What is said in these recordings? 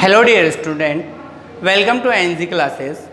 Hello dear student, welcome to NG classes.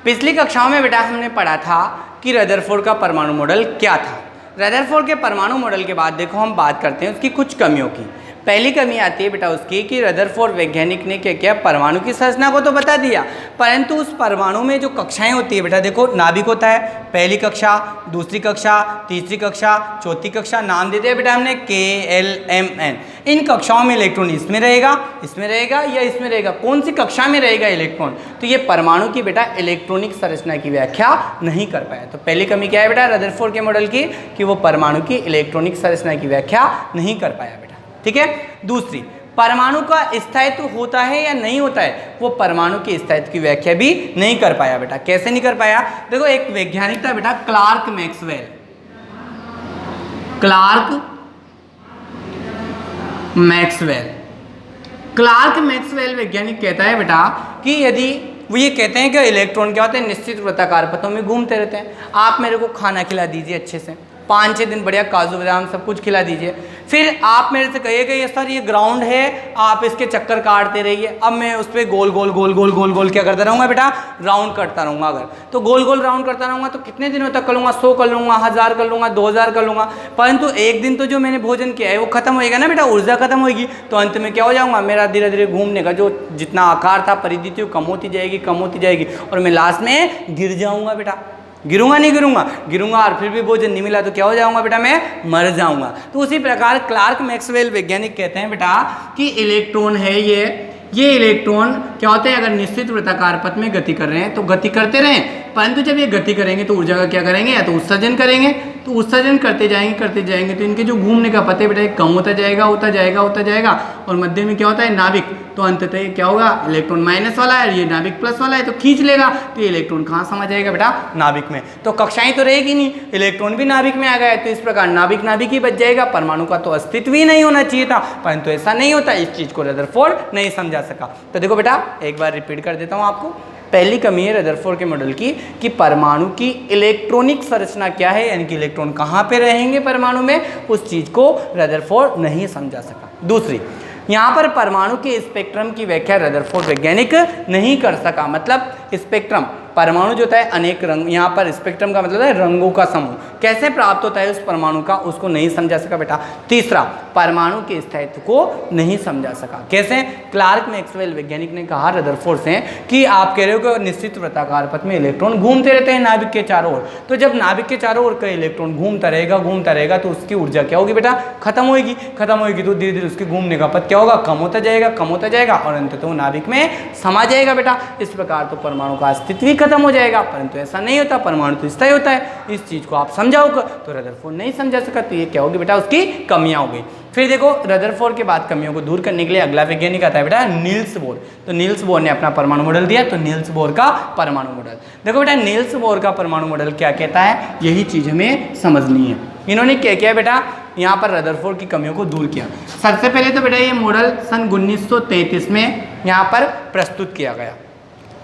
पिछली कक्षाओं में बेटा हमने पढ़ा था कि रदरफोर्ड का परमाणु मॉडल क्या था। रदरफोर्ड के परमाणु मॉडल के बाद देखो हम बात करते हैं उसकी कुछ कमियों की। पहली कमी आती है बेटा उसकी कि रदरफोर्ड वैज्ञानिक ने क्या किया, परमाणु की संरचना को तो बता दिया, परंतु उस परमाणु में जो कक्षाएं होती है बेटा, देखो नाभिक होता है, पहली कक्षा, दूसरी कक्षा, तीसरी कक्षा, चौथी कक्षा, नाम देते हैं बेटा हमने KLMN। इन कक्षाओं में इलेक्ट्रॉन इसमें रहेगा, इसमें रहेगा या इसमें रहेगा, कौन सी कक्षा में रहेगा इलेक्ट्रॉन, तो ये परमाणु की बेटा इलेक्ट्रॉनिक संरचना की व्याख्या नहीं कर पाया। तो पहली कमी क्या है बेटा रदरफोर्ड के मॉडल की, कि वो परमाणु की इलेक्ट्रॉनिक संरचना की व्याख्या नहीं कर पाया बेटा। ठीक है। दूसरी, परमाणु का स्थायित्व होता है या नहीं होता है, वो परमाणु के स्थायित्व की व्याख्या भी नहीं कर पाया बेटा। कैसे नहीं कर पाया, देखो एक वैज्ञानिक था बेटा क्लार्क मैक्सवेल। क्लार्क मैक्सवेल वैज्ञानिक कहता है बेटा कि यदि वो ये कहते हैं कि इलेक्ट्रॉन क्या होते हैं, निश्चित वृत्ताकार पथों में घूमते रहते हैं। आप मेरे को खाना खिला दीजिए अच्छे से, 5-6 दिन बढ़िया काजू बादाम सब कुछ खिला दीजिए, फिर आप मेरे से कहिएगा ये सर ये ग्राउंड है, आप इसके चक्कर काटते रहिए। अब मैं उस पर गोल गोल गोल गोल गोल गोल क्या करता रहूँगा बेटा, राउंड करता रहूँगा। अगर तो गोल गोल राउंड करता रहूँगा तो कितने दिनों तक कर लूँगा, 100 कर लूँगा, 1000 कर लूँगा, 2000 कर लूँगा, परंतु एक दिन तो जो मैंने भोजन किया है वो खत्म होएगा ना बेटा, ऊर्जा खत्म होगी, तो अंत में क्या हो जाऊँगा, मेरा धीरे धीरे घूमने का जो जितना आकार था, परिधि थी, वो कम होती जाएगी और मैं लास्ट में गिर जाऊँगा बेटा। गिरूंगा नहीं गिरूंगा और फिर भी भोजन नहीं मिला तो क्या हो जाऊंगा बेटा, मैं मर जाऊंगा। तो उसी प्रकार क्लार्क मैक्सवेल वैज्ञानिक कहते हैं बेटा कि इलेक्ट्रॉन है ये इलेक्ट्रॉन क्या होते हैं, अगर निश्चित वृत्ताकार पथ में गति कर रहे हैं तो गति करते रहें, परंतु जब ये गति करेंगे तो ऊर्जा का क्या करेंगे, या तो उत्सर्जन करेंगे, तो उत्सर्जन करते जाएंगे तो इनके जो घूमने का पथ है बेटा कम होता जाएगा और मध्य में क्या होता है, नाभिक, तो अंततः क्या होगा, इलेक्ट्रॉन माइनस वाला है, ये नाभिक प्लस वाला है, तो खींच लेगा, तो ये इलेक्ट्रॉन कहाँ समा जाएगा बेटा, नाभिक में। तो कक्षाएं तो रहेगी नहीं, इलेक्ट्रॉन भी नाभिक में आ गया है, तो इस प्रकार नाभिक ही बच जाएगा, परमाणु का तो अस्तित्व ही नहीं होना चाहिए था, परंतु ऐसा नहीं होता। इस चीज को रदरफोर्ड नहीं समझा सका। तो देखो बेटा एक बार रिपीट कर देता हूँ आपको। पहली कमी है रदरफोर्ड के मॉडल की कि परमाणु की इलेक्ट्रॉनिक संरचना क्या है, यानी कि इलेक्ट्रॉन कहाँ पे रहेंगे परमाणु में, उस चीज को रदरफोर्ड नहीं समझा सका। दूसरी, यहाँ पर परमाणु के स्पेक्ट्रम की व्याख्या रदरफोर्ड वैज्ञानिक नहीं कर सका। मतलब स्पेक्ट्रम, परमाणु जो होता है अनेक रंग, यहाँ पर स्पेक्ट्रम का मतलब है रंगों का समूह, कैसे प्राप्त होता है उस परमाणु का, उसको नहीं समझा सका बेटा। तीसरा, परमाणु के स्थायित्व को नहीं समझा सका। कैसे, क्लार्क मैक्सवेल वैज्ञानिक ने कहा रदरफोर्ड से कि आप कह रहे हो कि निश्चित वृत्ताकार पथ में इलेक्ट्रॉन घूमते रहते हैं नाभिक के चारों ओर, तो जब नाभिक के चारों ओर का इलेक्ट्रॉन घूमता रहेगा तो उसकी ऊर्जा क्या होगी बेटा, खत्म होगी तो धीरे धीरे उसके घूमने का पथ क्या होगा, कम होता जाएगा और अंततः वो नाभिक में समा जाएगा बेटा। इस प्रकार तो परमाणु का अस्तित्व ही खत्म हो जाएगा, परंतु ऐसा नहीं होता, परमाणु तो स्थायी होता है। इस चीज को आप समझाओगे तो रदरफोर्ड नहीं समझा सका, तो ये क्या होगी बेटा, उसकी कमियां हो गई। फिर देखो रदरफोर्ड के बाद कमियों को दूर करने के लिए अगला वैज्ञानिक आता है बेटा नील्स बोर। तो नील्स बोर ने अपना परमाणु मॉडल दिया, तो नील्स बोर का परमाणु मॉडल देखो बेटा, नील्स बोर का परमाणु मॉडल क्या कहता है, यही चीज हमें समझनी है। इन्होंने क्या किया बेटा, यहाँ पर रदरफोर्ड की कमियों को दूर किया। सबसे पहले तो बेटा ये मॉडल सन 1933 में यहाँ पर प्रस्तुत किया गया।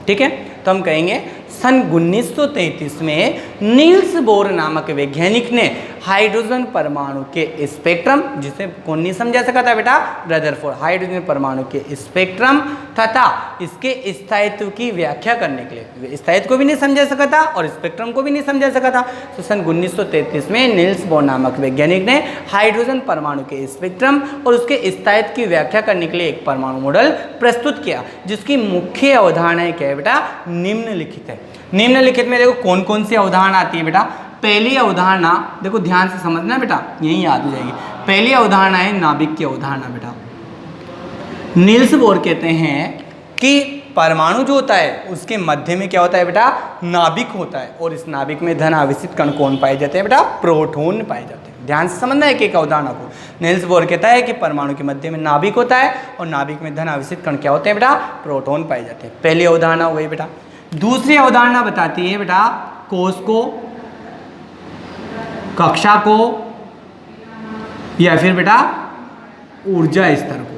ठीक है, तो हम कहेंगे सन 1933 में नील्स बोर नामक वैज्ञानिक ने हाइड्रोजन परमाणु के स्पेक्ट्रम, जिसे कौन नहीं समझा सका था बेटा, रदरफोर्ड, हाइड्रोजन परमाणु के स्पेक्ट्रम तथा इसके स्थायित्व की व्याख्या करने के लिए, स्थायित्व को भी नहीं समझा सका था और स्पेक्ट्रम को भी नहीं समझा सका था। तो सन 1933 में नील्स बोर नामक वैज्ञानिक ने हाइड्रोजन परमाणु के स्पेक्ट्रम और उसके स्थायित्व की व्याख्या करने के लिए एक परमाणु मॉडल प्रस्तुत किया, जिसकी मुख्य अवधारणाएं क्या है बेटा, निम्नलिखित है। निम्नलिखित में देखो कौन कौन सी अवधारणा आती है बेटा। पहली अवधारणा देखो ध्यान से समझना बेटा, यही याद हो जाएगी। पहली अवधारणा है नाभिक की अवधारणा बेटा। नील्स बोर कहते हैं कि परमाणु जो होता है उसके मध्य में क्या होता है बेटा, नाभिक होता है, और इस नाभिक में धन आवेशित कण कौन पाए जाते हैं बेटा, प्रोटॉन पाए जाते हैं। ध्यान से समझना है कि एक अवधारणा को। नील्स बोर कहता है कि परमाणु के मध्य में नाभिक होता है और नाभिक में धन आवेशित कण क्या होते हैं बेटा, प्रोटॉन पाए जाते हैं। पहली अवधारणा हो गई बेटा। दूसरी अवधारणा बताती है बेटा कोश को, कक्षा को, या फिर बेटा ऊर्जा स्तर को।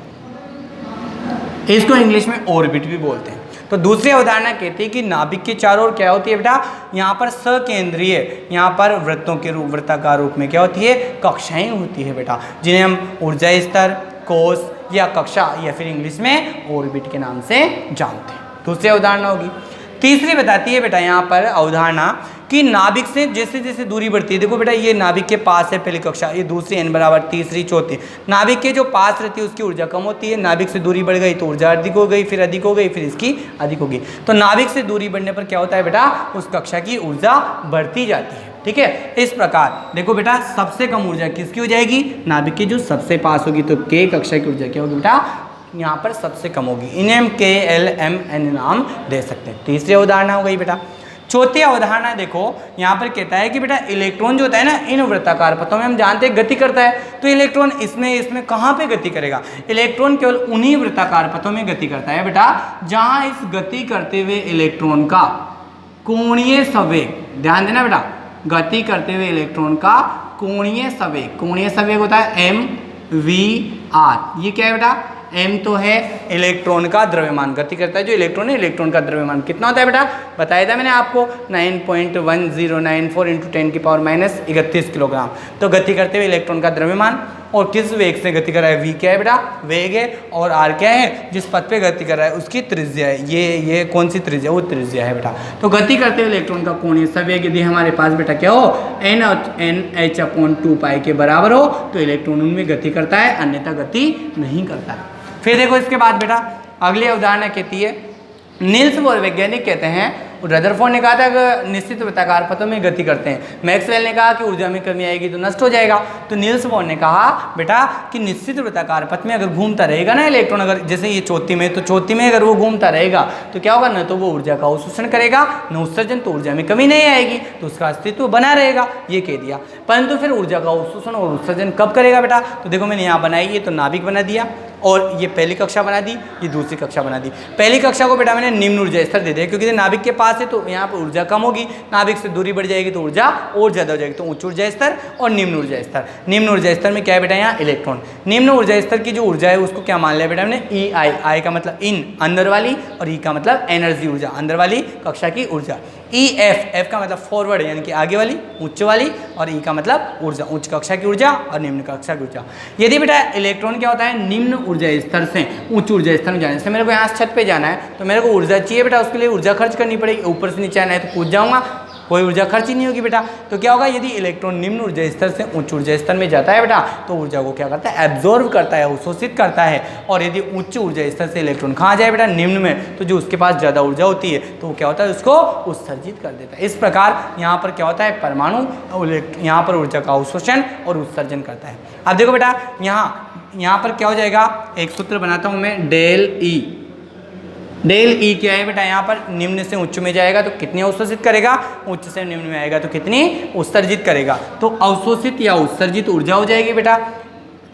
इसको इंग्लिश में ऑर्बिट भी बोलते हैं। तो दूसरी अवधारणा कहती है कि नाभिक के चारों ओर क्या होती है बेटा, यहाँ पर सकेंद्रीय, यहाँ पर वृत्तों के रूप, वृत्ताकार रूप में क्या होती है, कक्षाएं होती है बेटा, जिन्हें हम ऊर्जा स्तर, कोश या कक्षा या फिर इंग्लिश में ऑर्बिट के नाम से जानते हैं। दूसरी अवधारणा होगी। तीसरी बताती है बेटा यहाँ पर अवधारणा कि नाभिक से जैसे जैसे दूरी बढ़ती है, देखो बेटा ये नाभिक के पास है पहली कक्षा, ये दूसरी n बराबर, तीसरी, चौथी। नाभिक के जो पास रहती है उसकी ऊर्जा कम होती है, नाभिक से दूरी बढ़ गई तो ऊर्जा अधिक हो गई, फिर अधिक हो गई, फिर इसकी अधिक होगी। तो नाभिक से दूरी बढ़ने पर क्या होता है बेटा, उस कक्षा की ऊर्जा बढ़ती जाती है। ठीक है, इस प्रकार देखो बेटा सबसे कम ऊर्जा किसकी हो जाएगी, नाभिक की जो सबसे पास होगी। तो के कक्षा की ऊर्जा क्या होगी बेटा, यहाँ पर सबसे कम होगी। इन्हें के एल एम एन नाम दे सकते हैं। तीसरी अवधारणा हो गई बेटा। चौथी अवधारणा देखो यहाँ पर कहता है कि बेटा इलेक्ट्रॉन जो होता है ना, इन वृत्ताकार पथों में हम जानते हैं गति करता है, तो इलेक्ट्रॉन इसमें कहाँ पे गति करेगा, इलेक्ट्रॉन केवल उन्हीं वृत्ताकार पथों में गति करता है बेटा जहाँ इस गति करते हुए इलेक्ट्रॉन का कोणीय संवेग, ध्यान देना बेटा, गति करते हुए इलेक्ट्रॉन का कोणीय संवेग होता है एम वी आर। ये क्या है बेटा, m तो है इलेक्ट्रॉन का द्रव्यमान, गति करता है जो इलेक्ट्रॉन है, इलेक्ट्रॉन का द्रव्यमान कितना होता है बेटा, बताया था मैंने आपको 9.1094 × 10⁻31 किलोग्राम। तो गति करते हुए इलेक्ट्रॉन का द्रव्यमान, और किस वेग से गति कर रहा है, v क्या है बेटा, वेग है, और r क्या है, जिस पथ पे गति कर रहा है उसकी त्रिज्या है। ये कौन सी त्रिज्या, वो त्रिज्या है बेटा। तो गति करते हुए इलेक्ट्रॉन का कोणीय संवेग यदि हमारे पास बेटा क्या हो, NH/2π के बराबर हो तो इलेक्ट्रॉन उनमें गति करता है, अन्यथा गति नहीं करता है। फिर देखो इसके बाद बेटा अगली अवधारणा कहती है, नील्स बोर वैज्ञानिक कहते हैं, रदरफोर्ड ने कहा था कि निश्चित वृत्ताकार पथों में गति करते हैं, मैक्सवेल ने कहा कि ऊर्जा में कमी आएगी तो नष्ट हो जाएगा, तो नील्स बोर ने कहा बेटा कि निश्चित वृत्ताकार पथ में अगर घूमता रहेगा ना इलेक्ट्रॉन, अगर जैसे ये चौथी में, तो चौथी में अगर वो घूमता रहेगा तो क्या होगा, न तो वो ऊर्जा का अवशोषण करेगा न उत्सर्जन, तो ऊर्जा में कमी नहीं आएगी, तो उसका अस्तित्व बना रहेगा, ये कह दिया। परंतु फिर ऊर्जा का अवशोषण और उत्सर्जन कब करेगा बेटा, तो देखो मैंने यहाँ बनाई, ये तो नाभिक बना दिया, और ये पहली कक्षा बना दी, ये दूसरी कक्षा बना दी। पहली कक्षा को बेटा मैंने निम्न ऊर्जा स्तर दे दिया, क्योंकि नाभिक के पास है तो यहाँ पर ऊर्जा कम होगी, नाभिक से दूरी बढ़ जाएगी तो ऊर्जा और ज़्यादा हो जाएगी, तो उच्च ऊर्जा स्तर और निम्न ऊर्जा स्तर। निम्न ऊर्जा स्तर में क्या है बेटा, यहाँ इलेक्ट्रॉन। निम्न ऊर्जा स्तर की जो ऊर्जा है उसको क्या मान लिया बेटा हमने, ई आई, आई का मतलब इन, अंदर वाली, और ई का मतलब एनर्जी ऊर्जा, अंदर वाली कक्षा की ऊर्जा। ई एफ, एफ का मतलब फॉरवर्ड यानी कि आगे वाली, उच्च वाली, और ई का मतलब ऊर्जा, उच्च कक्षा की ऊर्जा और निम्न कक्षा की ऊर्जा। यदि बेटा इलेक्ट्रॉन क्या होता है, निम्न ऊर्जा स्तर से उच्च ऊर्जा स्तर में जाने से, मेरे को यहाँ छत पे जाना है तो मेरे को ऊर्जा चाहिए बेटा, उसके लिए ऊर्जा खर्च करनी पड़ेगी, ऊपर से नीचे आना है तो कूद जाऊँगा, कोई ऊर्जा खर्च ही नहीं होगी बेटा। तो क्या होगा, यदि इलेक्ट्रॉन निम्न ऊर्जा स्तर से उच्च ऊर्जा स्तर में जाता है बेटा तो ऊर्जा को क्या करता है, एब्जॉर्व करता है, अवशोषित करता है। और यदि उच्च ऊर्जा स्तर से इलेक्ट्रॉन कहाँ जाए बेटा, निम्न में, तो जो उसके पास ज़्यादा ऊर्जा होती है तो वो क्या होता है, उसको उत्सर्जित कर देता है। इस प्रकार यहाँ पर क्या होता है, परमाणु यहाँ पर ऊर्जा का अवशोषण और उत्सर्जन करता है। अब देखो बेटा यहाँ पर क्या हो जाएगा, एक सूत्र बनाता हूँ मैं, डेल ई। डेल ई क्या है बेटा, यहाँ पर निम्न से उच्च में जाएगा तो कितनी अवशोषित करेगा, उच्च से निम्न में आएगा तो कितनी उत्सर्जित करेगा, तो अवशोषित या उत्सर्जित ऊर्जा हो जाएगी बेटा।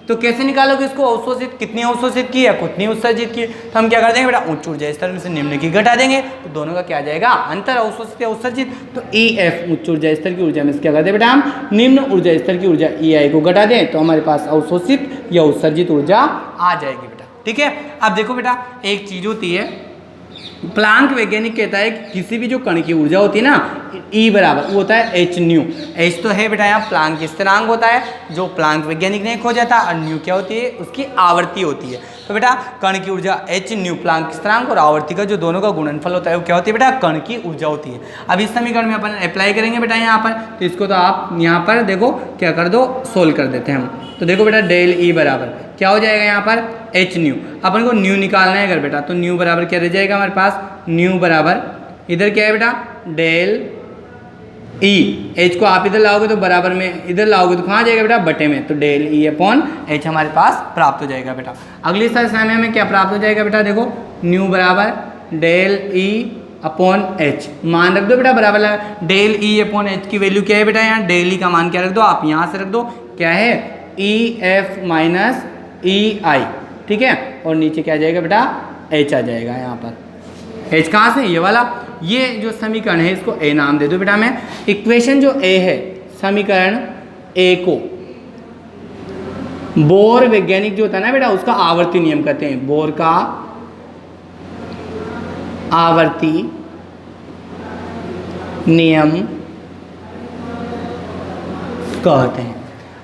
तो कैसे निकालोगे इसको, अवशोषित कितनी अवशोषित की या कितनी उत्सर्जित की, तो हम क्या कर देंगे बेटा, उच्च ऊर्जा स्तर में से निम्न की घटा देंगे, तो दोनों का क्या आ जाएगा, अंतर, अवशोषित या उत्सर्जित। तो ई एफ उच्च ऊर्जा स्तर की ऊर्जा में से क्या कर दे बेटा, हम निम्न ऊर्जा स्तर की ऊर्जा ई आई को घटा दें तो हमारे पास अवशोषित या उत्सर्जित ऊर्जा आ जाएगी बेटा। ठीक है, अब देखो बेटा एक चीज होती है, प्लांक वैज्ञानिक कहता है कि किसी भी जो कण की ऊर्जा होती है ना, E बराबर वो होता है एच न्यू। एच तो है बेटा यहाँ प्लांक स्थिरांक होता है जो प्लांक वैज्ञानिक ने खोजा था, और न्यू क्या होती है, उसकी आवर्ती होती है। तो बेटा कण की ऊर्जा एच न्यू प्लांक स्थिरांक और आवर्ती का जो दोनों का गुणनफल होता है वो क्या होती है बेटा, कण की ऊर्जा होती है। अब इस समीकरण में अपन अप्लाई करेंगे बेटा यहाँ पर, तो इसको तो आप यहाँ पर देखो क्या कर दो, सोल्व कर देते हैं हम। तो देखो बेटा डेल ई बराबर क्या हो जाएगा यहाँ पर, एच न्यू। अपन को न्यू निकालना है अगर बेटा, तो न्यू बराबर क्या रह जाएगा हमारे पास, न्यू बराबर इधर क्या है बेटा, डेल ई, एच को आप इधर लाओगे तो बराबर में, इधर लाओगे तो कहाँ जाएगा बेटा, बटे में, तो डेल ई अपॉन एच हमारे पास प्राप्त हो जाएगा बेटा। अगली समय में हमें क्या प्राप्त हो जाएगा बेटा, देखो न्यू बराबर डेल ई अपॉन एच, मान रख दो बेटा बराबर, डेल ई अपॉन एच की वैल्यू क्या है बेटा, यहाँ डेल ई का मान क्या रख दो, आप यहाँ से रख दो, क्या है, ई एफ माइनस ई आई, ठीक है, और नीचे क्या आ जाएगा बेटा, एच आ जाएगा यहाँ पर। एच कहाँ से, ये वाला, ये जो समीकरण है इसको ए नाम दे दो बेटा। मैं इक्वेशन जो ए है, समीकरण ए को बोर वैज्ञानिक जो होता है ना बेटा, उसका आवर्ती नियम कहते हैं, बोर का आवर्ती नियम कहते हैं।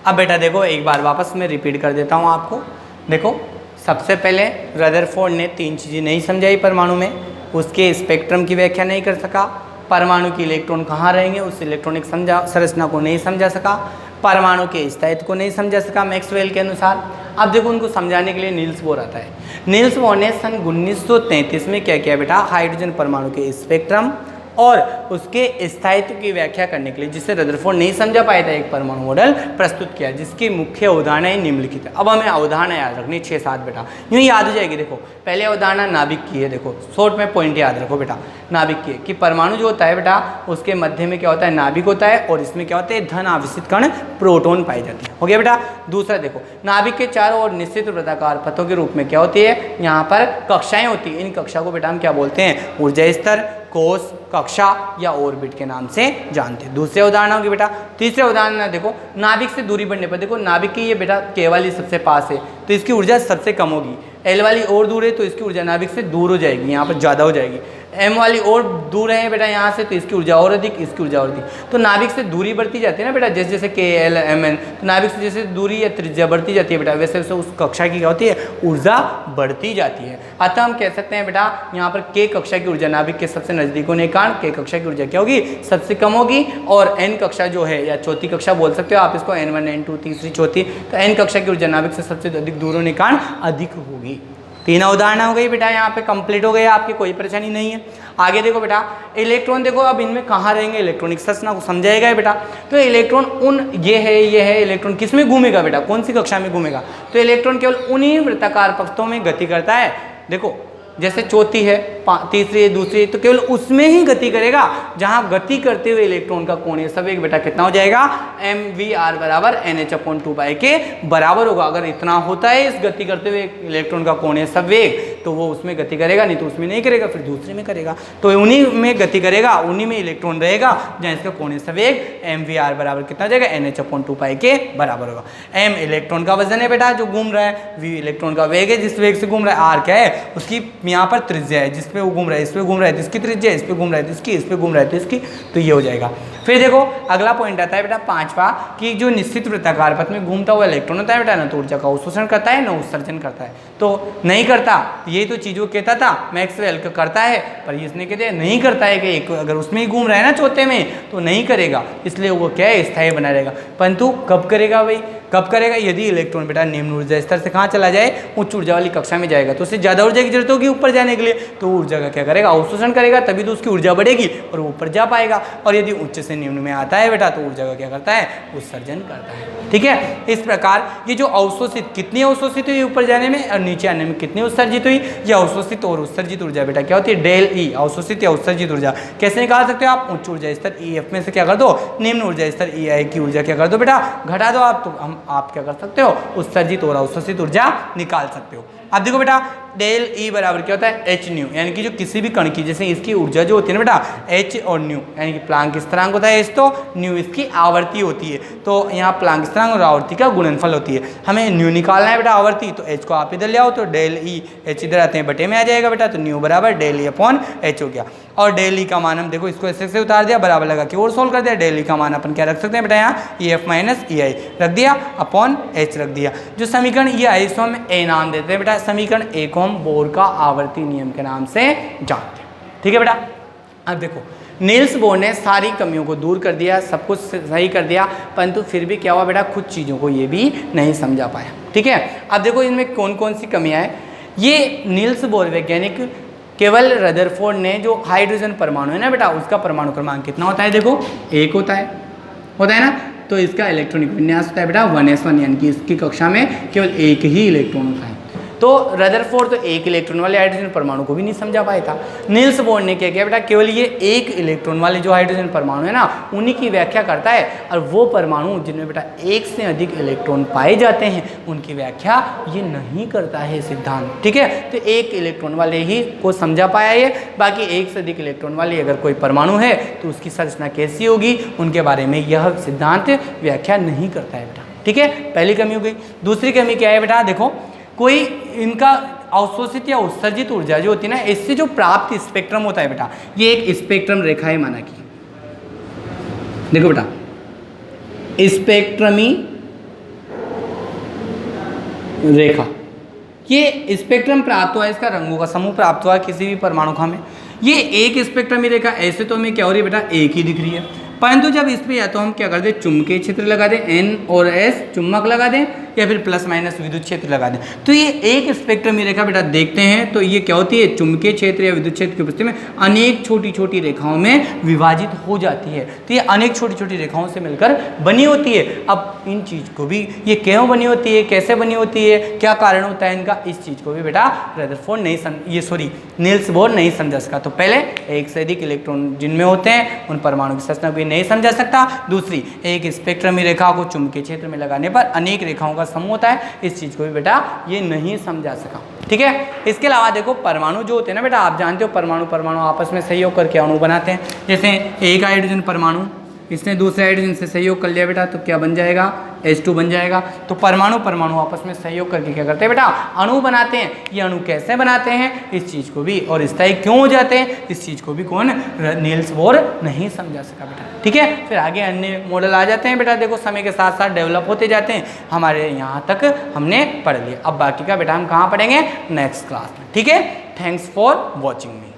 अब बेटा देखो एक बार वापस मैं रिपीट कर देता हूँ आपको, देखो सबसे पहले रदरफोर्ड ने 3 चीज़ें नहीं समझाई परमाणु में, उसके स्पेक्ट्रम की व्याख्या नहीं कर सका, परमाणु के इलेक्ट्रॉन कहाँ रहेंगे उस इलेक्ट्रॉनिक संरचना को नहीं समझा सका, परमाणु के स्थायित्व को नहीं समझा सका मैक्सवेल के अनुसार। अब देखो उनको समझाने के लिए नील्स बोर आता है। नील्स बोर ने सन 1933 में क्या किया बेटा, हाइड्रोजन परमाणु के स्पेक्ट्रम और उसके स्थायित्व की व्याख्या करने के लिए, जिसे रदरफोर्ड नहीं समझा पाया था, एक परमाणु मॉडल प्रस्तुत किया, जिसकी मुख्य अवधारणा निम्नलिखित है। अब हमें अवधारणा याद रखनी 6-7 बेटा, यूँ याद हो जाएगी। देखो पहले अवधारणा नाभिक की है, देखो शॉर्ट में पॉइंट याद रखो बेटा, नाभिक की है कि परमाणु जो होता है बेटा उसके मध्य में क्या होता है, नाभिक होता है, और इसमें क्या होता है, धन आवेशित कण प्रोटॉन पाई जाती है। हो गया बेटा। दूसरा देखो, नाभिक के चारों ओर निश्चित वृत्ताकार पथों के रूप में क्या होती है, यहाँ पर कक्षाएं होती है। इन कक्षा को बेटा हम क्या बोलते हैं, ऊर्जा स्तर, कोष, कक्षा या ऑर्बिट के नाम से जानते हैं। दूसरे उदाहरण होगी बेटा। तीसरे उदाहरण देखो, नाभिक से दूरी बढ़ने पर, देखो नाभिक की ये बेटा K वाली सबसे पास है तो इसकी ऊर्जा सबसे कम होगी, L वाली और दूर है तो इसकी ऊर्जा नाभिक से दूर हो जाएगी, यहाँ पर ज़्यादा हो जाएगी। M वाली और दूर है बेटा यहाँ से तो इसकी ऊर्जा और अधिक, इसकी ऊर्जा और अधिक। तो नाभिक से दूरी बढ़ती जाती है ना बेटा, जैसे जैसे K, L, M, N, तो नाभिक से जैसे दूरी या त्रिज्या बढ़ती जाती है बेटा, वैसे वैसे उस कक्षा की क्या होती है, ऊर्जा बढ़ती जाती है। अतः हम कह सकते हैं बेटा यहाँ पर K कक्षा की ऊर्जा नाभिक के सबसे नजदीक होने के कारण K कक्षा की ऊर्जा क्या होगी, सबसे कम होगी, और N कक्षा जो है या चौथी कक्षा बोल सकते हो आप इसको, N1, N2, तीसरी, चौथी, तो N कक्षा की ऊर्जा नाभिक से सबसे अधिक दूर होने के कारण अधिक होगी। 3 उदाहरण हो गई बेटा, यहाँ पे कंप्लीट हो गई, आपकी कोई परेशानी नहीं है। आगे देखो बेटा, इलेक्ट्रॉन देखो अब इनमें कहाँ रहेंगे, इलेक्ट्रॉनिक संरचना को समझाएगा बेटा। तो इलेक्ट्रॉन ये है इलेक्ट्रॉन किस में घूमेगा बेटा, कौन सी कक्षा में घूमेगा, तो इलेक्ट्रॉन केवल उन्हीं वृत्ताकार पक्षों में गति करता है। देखो जैसे चौथी है, तीसरी है, दूसरी है, तो केवल उसमें ही गति करेगा जहां गति करते हुए इलेक्ट्रॉन का कोणीय संवेग बेटा कितना हो जाएगा, mvr बराबर nh/2 के बराबर होगा। अगर इतना होता है इस गति करते हुए इलेक्ट्रॉन का कोणीय संवेग तो वो उसमें गति करेगा, नहीं तो उसमें नहीं करेगा, फिर दूसरे में करेगा। तो उन्हीं में गति करेगा, उन्हीं में इलेक्ट्रॉन रहेगा जहाँ इसका कोणीय संवेग mvr बराबर कितना हो जाएगा, nh/2 के बराबर होगा। m इलेक्ट्रॉन का वजन है बेटा जो घूम रहा है, v इलेक्ट्रॉन का वेग है जिस वेग से घूम रहा है, r क्या है उसकी यहाँ पर त्रिज्या है, जिस पे वो घूम रहा है, इस पे घूम रहा है तो इसकी त्रिज्या, इस पे घूम रहा है तो इसकी, इस पे घूम रहा है तो इसकी, तो ये हो जाएगा। फिर देखो अगला पॉइंट आता है बेटा 5वां कि जो निश्चित वृत्ताकार पथ में घूमता हुआ इलेक्ट्रॉन होता है बेटा, ना तो ऊर्जा का अवशोषण करता है ना उत्सर्जन करता है, तो नहीं करता। ये तो चीज़ों कहता था मैक्सवेल का करता है, पर इसने कहते हैं नहीं करता है कि एक अगर उसमें ही घूम रहा है ना चौथे में तो नहीं करेगा, इसलिए वो क्या है स्थायी बना रहेगा। परंतु कब करेगा भाई, कब करेगा, यदि इलेक्ट्रॉन बेटा निम्न ऊर्जा स्तर से कहाँ चला जाए, उच्च ऊर्जा वाली कक्षा में जाएगा तो उसे ज़्यादा ऊर्जा की जरूरत होगी ऊपर जाने के लिए, तो ऊर्जा का क्या करेगा, अवशोषण करेगा, तभी तो उसकी ऊर्जा बढ़ेगी और वो ऊपर जा पाएगा। और यदि उच्च से निम्न में आता है बेटा तो ऊर्जा का क्या करता है, उत्सर्जन करता है। ठीक है, इस प्रकार ये जो अवशोषित, कितनी अवशोषित हुई ऊपर जाने में और नीचे आने में कितनी उत्सर्जित हुई, ये अवशोषित और उत्सर्जित ऊर्जा बेटा क्या होती है, डेल ई, अवशोषित या उत्सर्जित ऊर्जा। कैसे निकाल सकते हो आप, उच्च ऊर्जा स्तर EF में से क्या कर दो, निम्न ऊर्जा स्तर EI की ऊर्जा क्या कर दो बेटा, घटा दो आप, तो हम आप क्या कर सकते हो, उत्सर्जित और अवशोषित ऊर्जा निकाल सकते हो। अब देखो बेटा डेल ई बराबर क्या होता है, h न्यू, यानी कि जो किसी भी कण की जैसे इसकी ऊर्जा जो होती है ना बेटा h और न्यू, यानी कि प्लांक स्थिरांक होता है h, तो न्यू इसकी आवर्ती होती है, तो यहाँ प्लांक स्थिरांक और आवर्ती का गुणनफल होती है। हमें न्यू निकालना है बेटा आवर्ती, तो h को आप इधर ले आओ तो डेल ई, h इधर आते हैं बटे में आ जाएगा बेटा, तो न्यू बराबर डेल ई अपॉन h हो गया। और डेल ई का मान हम देखो इसको ऐसे उतार दिया, बराबर लगा के और सोल्व कर दिया, डेल ई का मान अपन क्या रख सकते हैं बेटा, यहाँ EF माइनस EI रख दिया अपॉन h रख दिया। जो समीकरण ये आई इसको हम ए नाम देते हैं बेटा, समीकरण ए को हम बोर का आवर्ती नियम के नाम से जानते हैं। ठीक है बेटा। अब देखो नील्स बोर ने सारी कमियों को दूर कर दिया, सब कुछ सही कर दिया, परंतु फिर भी क्या हुआ बेटा, कुछ चीज़ों को ये भी नहीं समझा पाया। ठीक है, अब देखो इनमें कौन कौन सी कमियां हैं। ये नील्स बोर वैज्ञानिक केवल रदरफोर्ड ने जो हाइड्रोजन परमाणु है ना बेटा, उसका परमाणु क्रमांक कितना होता है, देखो 1 होता है ना, तो इसका इलेक्ट्रॉनिक विन्यास होता है बेटा 1s1, यानी कि इसकी कक्षा में केवल एक ही इलेक्ट्रॉन होता है। तो रदरफोर्ड तो एक इलेक्ट्रॉन वाले हाइड्रोजन परमाणु को भी नहीं समझा पाया था। नील्स बोर ने क्या किया बेटा, केवल ये एक इलेक्ट्रॉन वाले जो हाइड्रोजन परमाणु है ना, उन्हीं की व्याख्या करता है, और वो परमाणु जिनमें बेटा एक से अधिक इलेक्ट्रॉन पाए जाते हैं उनकी व्याख्या ये नहीं करता है सिद्धांत। ठीक है, तो एक इलेक्ट्रॉन वाले ही को समझा पाया ये, बाकी एक से अधिक इलेक्ट्रॉन वाले अगर कोई परमाणु है तो उसकी संरचना कैसी होगी उनके बारे में यह सिद्धांत व्याख्या नहीं करता है बेटा। ठीक है, पहली कमी हो गई। दूसरी कमी क्या है बेटा, देखो कोई इनका अवशोषित या उत्सर्जित ऊर्जा जो होती है ना, इससे जो प्राप्त स्पेक्ट्रम होता है बेटा, ये एक स्पेक्ट्रम रेखा है माना कि, देखो बेटा स्पेक्ट्रमी रेखा, ये स्पेक्ट्रम प्राप्त हुआ, इसका रंगों का समूह प्राप्त हुआ किसी भी परमाणु का हमें। ये एक स्पेक्ट्रम ही रेखा, ऐसे तो हमें क्या हो रही है बेटा, एक ही दिख रही है, परंतु जब इस पे या तो हम क्या कर दें, चुंबकीय क्षेत्र लगा दें, N और S चुंबक लगा दें, या फिर प्लस माइनस विद्युत क्षेत्र लगा दें, तो ये एक स्पेक्ट्रम रेखा बेटा देखते हैं तो ये क्या होती है, चुंबकीय क्षेत्र या विद्युत क्षेत्र की उपस्थिति में अनेक छोटी छोटी रेखाओं में विभाजित हो जाती है। तो ये अनेक छोटी छोटी रेखाओं से मिलकर बनी होती है। अब इन चीज़ को भी, ये क्यों बनी होती है, कैसे बनी होती है, क्या कारण होता है इनका, इस चीज़ को भी बेटा रदरफोर्ड नील्स बोर नहीं समझा सका। तो पहले एक से अधिक इलेक्ट्रॉन जिनमें होते हैं उन परमाणु की संरचना को नहीं समझा सकता। दूसरी, एक स्पेक्ट्रम रेखा को चुंबकीय क्षेत्र में लगाने पर अनेक रेखाओं का समूह होता है, इस चीज़ को भी बेटा ये नहीं समझा सका। ठीक है, इसके अलावा देखो परमाणु जो होते हैं ना बेटा, आप जानते हो परमाणु आपस में सहयोग करके अणु बनाते हैं। जैसे एक हाइड्रोजन परमाणु, इसने दूसरे हाइड्रोजन से सहयोग कर लिया बेटा, तो क्या बन जाएगा, H2 बन जाएगा। तो परमाणु आपस में सहयोग करके क्या करते हैं बेटा, अणु बनाते हैं। ये अणु कैसे बनाते हैं, इस चीज़ को भी, और स्थायी क्यों हो जाते हैं, इस चीज़ को भी कौन, नील्स बोर नहीं समझा सका बेटा। ठीक है, फिर आगे अन्य मॉडल आ जाते हैं बेटा, देखो समय के साथ साथ डेवलप होते जाते हैं। हमारे यहाँ तक हमने पढ़ लिया, अब बाकी का बेटा हम कहाँ पढ़ेंगे, नेक्स्ट क्लास में। ठीक है, थैंक्स फॉर वॉचिंग मी।